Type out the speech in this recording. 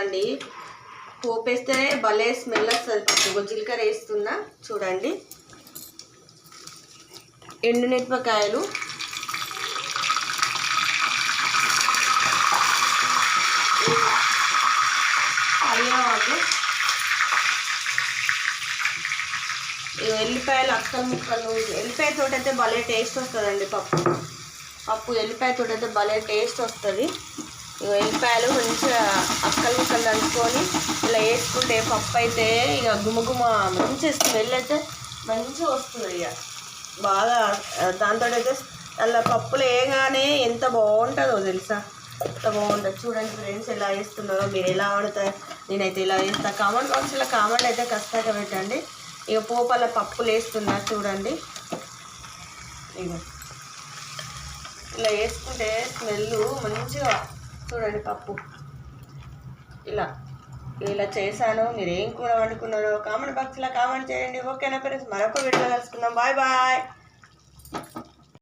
అండి పోపేస్తేనే భలే స్మెల్ వస్తుంది. పప్పు జీలకర్ర వేస్తున్నా చూడండి. ఎండుమిరపకాయలు, కరివేపాకు, ఎల్లిపాయలు అక్కలు ముక్కలు. ఎల్లిపాయ తోట అయితే భలే టేస్ట్ వస్తుందండి. పప్పు ఎల్లిపాయ తోట అయితే భలే టేస్ట్ వస్తుంది. ఇక ఎల్లిపాయలు మంచిగా అక్కలు ముక్కలు దంచుకొని ఇలా వేసుకుంటే పప్పు అయితే ఇక గుమగుమ మంచి స్మెల్ అయితే మంచిగా వస్తుంది. ఇక బాగా దాంతో అయితే అలా పప్పులు వేయగానే ఎంత బాగుంటుందో తెలుసా, ఎంత బాగుంటుంది. చూడండి ఫ్రెండ్స్ ఎలా వేస్తున్నారో, మీరు ఎలా వాడుతారు, నేనైతే ఇలా వేస్తాను. కామెంట్ బాక్స్లో కామెంట్ అయితే ఖచ్చితంగా పెట్టండి. ఇక పోపల పప్పులు వేస్తున్నా చూడండి. ఇక ఇలా వేసుకుంటే స్మెల్ మంచిగా చూడండి. పప్పు ఇలా చేశాను. మీరు ఏం కూర వండుకున్నారో కామెంట్ బాక్స్లో కామెంట్ చేయండి. ఓకేనా ఫ్రెండ్స్, మరొక వీడియోలో కలుసుకుందాం. Bye bye.